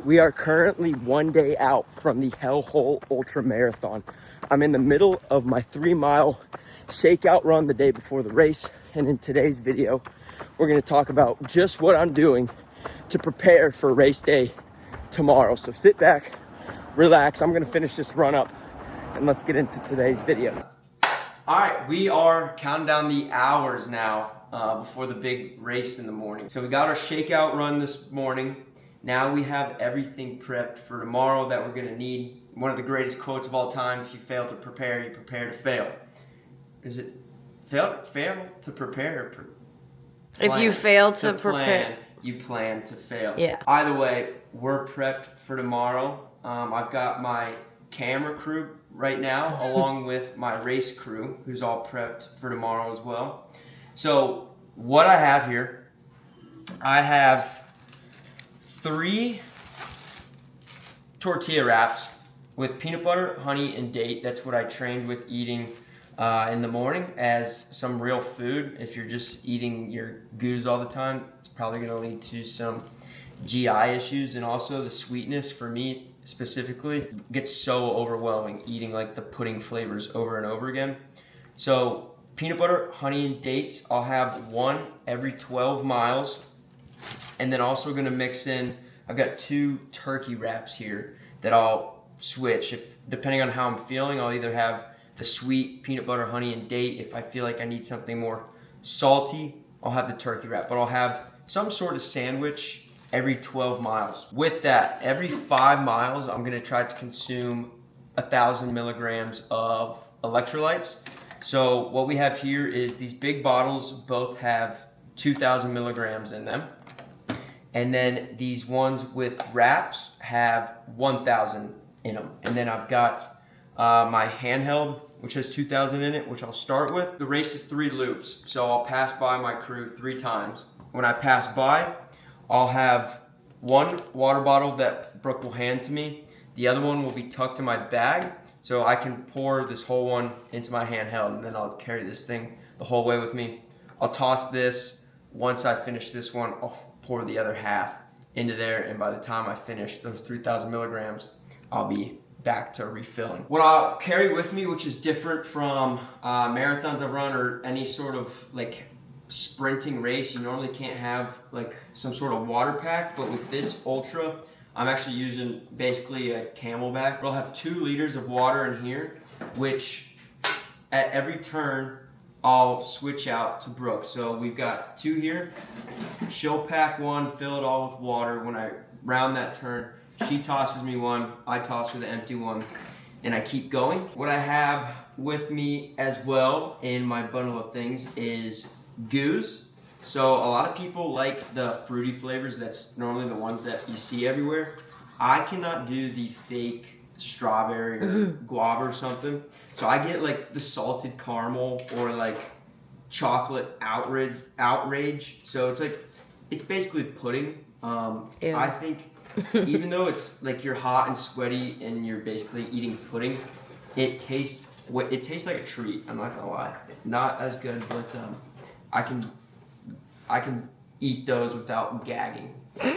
We are currently 1 day out from the Hellhole Ultramarathon. I'm in the middle of my 3-mile shakeout run the day before the race. And in today's video, we're gonna talk about just what I'm doing to prepare for race day tomorrow. So sit back, relax. I'm gonna finish this run up and let's get into today's video. All right, we are counting down the hours now before the big race in the morning. So we got our shakeout run this morning. Now we have everything prepped for tomorrow that we're gonna need. One of the greatest quotes of all time: if you fail to prepare, you prepare to fail. Is it fail to prepare? If you fail to prepare, you plan to fail. Yeah. Either way, we're prepped for tomorrow. I've got my camera crew right now, along with my race crew, who's all prepped for tomorrow as well. So what I have here, I have 3 tortilla wraps with peanut butter, honey, and date. That's what I trained with eating in the morning as some real food. If you're just eating your goos all the time, it's probably going to lead to some GI issues. And also the sweetness for me specifically gets so overwhelming eating like the pudding flavors over and over again. So peanut butter, honey, and dates, I'll have 1 every 12 miles. And then also gonna mix in, I've got 2 turkey wraps here that I'll switch. Depending on how I'm feeling, I'll either have the sweet peanut butter, honey, and date. If I feel like I need something more salty, I'll have the turkey wrap. But I'll have some sort of sandwich every 12 miles. With that, every 5 miles, I'm gonna try to consume 1,000 milligrams of electrolytes. So what we have here is these big bottles, both have 2,000 milligrams in them. And then these ones with wraps have 1,000 in them. And then I've got my handheld, which has 2,000 in it, which I'll start with. The race is 3 loops, so I'll pass by my crew 3 times. When I pass by, I'll have 1 water bottle that Brooke will hand to me. The other one will be tucked in my bag, so I can pour this whole one into my handheld, and then I'll carry this thing the whole way with me. I'll toss this. Once I finish this one, I'll pour the other half into there, and by the time I finish those 3,000 milligrams, I'll be back to refilling. What I'll carry with me, which is different from marathons I've run or any sort of like sprinting race, you normally can't have like some sort of water pack, but with this ultra, I'm actually using basically a Camelback. I'll have 2 liters of water in here, which at every turn, I'll switch out to Brooke. So we've got 2 here. She'll pack 1, fill it all with water. When I round that turn, she tosses me 1, I toss her the empty one, and I keep going. What I have with me as well in my bundle of things is goos. So a lot of people like the fruity flavors. That's normally the ones that you see everywhere. I cannot do the fake strawberry or guava or something. So I get like the salted caramel or like chocolate outrage. So it's basically pudding. I think even though it's like you're hot and sweaty and you're basically eating pudding, it tastes like a treat. I'm not gonna lie, not as good, but I can eat those without gagging.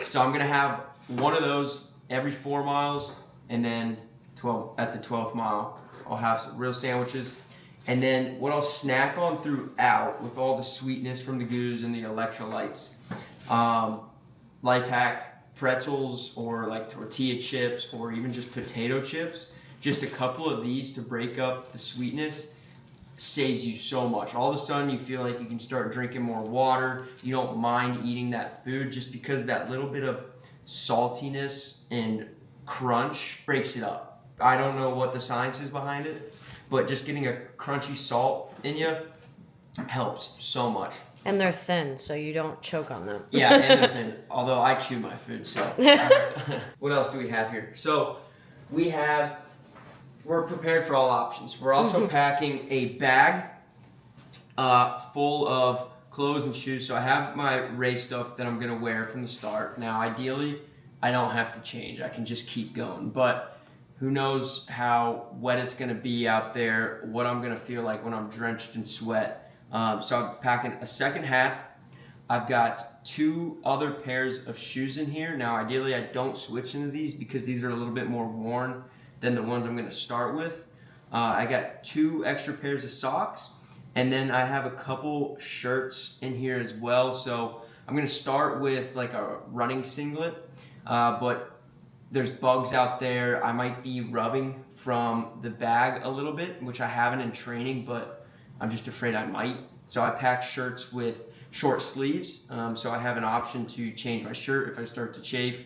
So I'm gonna have 1 of those every 4 miles, and then at the 12th mile, I'll have some real sandwiches. And then what I'll snack on throughout with all the sweetness from the goos and the electrolytes, life hack, pretzels or like tortilla chips or even just potato chips. Just a couple of these to break up the sweetness saves you so much. All of a sudden you feel like you can start drinking more water. You don't mind eating that food just because that little bit of saltiness and crunch breaks it up. I don't know what the science is behind it, but just getting a crunchy salt in you helps so much. And they're thin, so you don't choke on them. Yeah, and they're thin, although I chew my food, so. What else do we have here? So we're prepared for all options. We're also packing a bag full of clothes and shoes. So I have my race stuff that I'm gonna wear from the start. Now, ideally, I don't have to change. I can just keep going, but who knows how wet it's gonna be out there, what I'm gonna feel like when I'm drenched in sweat. So I'm packing a second hat, I've got 2 other pairs of shoes in here. Now, ideally, I don't switch into these because these are a little bit more worn than the ones I'm going to start with. I got 2 extra pairs of socks, and then I have a couple shirts in here as well. So I'm going to start with like a running singlet, but there's bugs out there. I might be rubbing from the bag a little bit, which I haven't in training, but I'm just afraid I might. So I packed shirts with short sleeves, so I have an option to change my shirt if I start to chafe,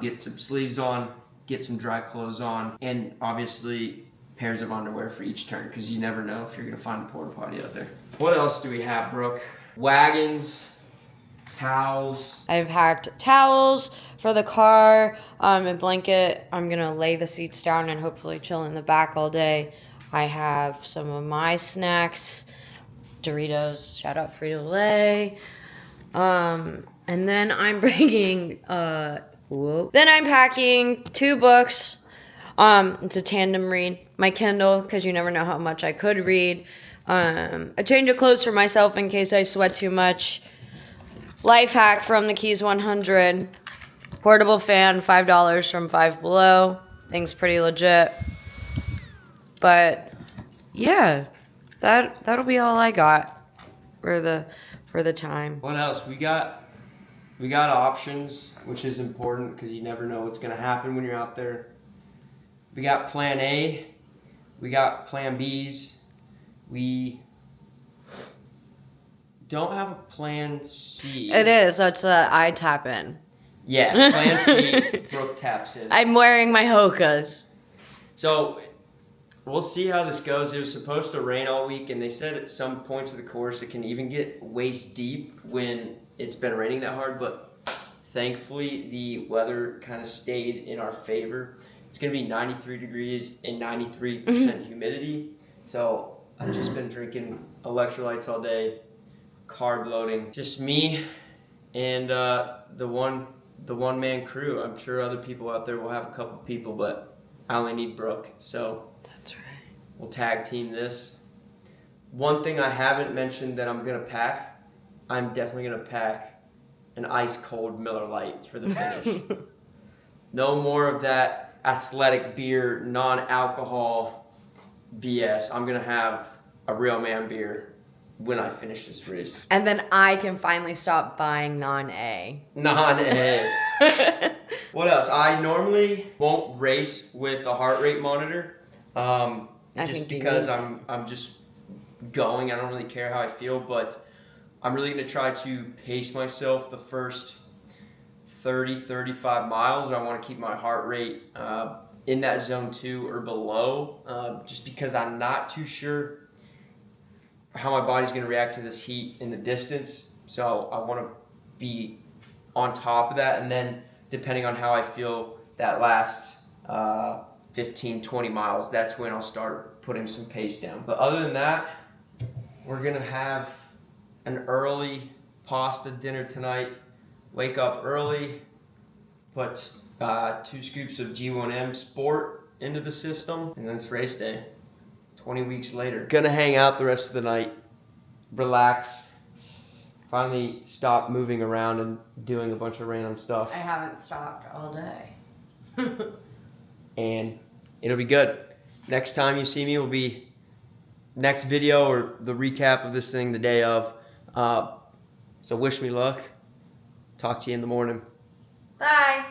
get some sleeves on, get some dry clothes on, and obviously pairs of underwear for each turn, because you never know if you're going to find a porta potty out there. What else do we have, Brooke? Wagons, towels. I've packed towels for the car, a blanket. I'm going to lay the seats down and hopefully chill in the back all day. I have some of my snacks, Doritos, shout out Frito-Lay. And then I'm bringing, then I'm packing 2 books. It's a tandem read. My Kindle, because you never know how much I could read. A change of clothes for myself in case I sweat too much. Life hack from the Keys 100. Portable fan, $5 from Five Below. Thing's pretty legit. But yeah, that'll be all I got for the time. What else? We got options, which is important because you never know what's gonna happen when you're out there. We got plan A, we got plan Bs, we don't have a plan C. It is, that's I tap in. Yeah, plan C, Brooke taps in. I'm wearing my Hokas. So we'll see how this goes. It was supposed to rain all week, and they said at some points of the course it can even get waist deep when it's been raining that hard, but thankfully the weather kind of stayed in our favor. It's going to be 93 degrees and 93% humidity, so I've just been drinking electrolytes all day, carb loading. Just me and the one-man crew. I'm sure other people out there will have a couple people, but I only need Brooke, so That's right. we'll tag team this. One thing I haven't mentioned that I'm gonna pack, I'm definitely gonna pack an ice cold Miller Lite for the finish. No more of that athletic beer, non-alcohol BS. I'm gonna have a real man beer when I finish this race. And then I can finally stop buying non-A. Non-A. What else? I normally won't race with a heart rate monitor, just because I'm just going. I don't really care how I feel, but I'm really going to try to pace myself the first 30-35 miles. I want to keep my heart rate in that zone 2 or below, just because I'm not too sure how my body's going to react to this heat in the distance. So I want to be on top of that, and then depending on how I feel that last 15-20 miles, that's when I'll start putting some pace down. But other than that, we're gonna have an early pasta dinner tonight. Wake up early, put 2 scoops of G1M Sport into the system, and then it's race day 20 weeks later. Gonna hang out the rest of the night, relax, finally stop moving around and doing a bunch of random stuff. I haven't stopped all day. And it'll be good. Next time you see me will be next video or the recap of this thing the day of. So wish me luck. Talk to you in the morning. Bye.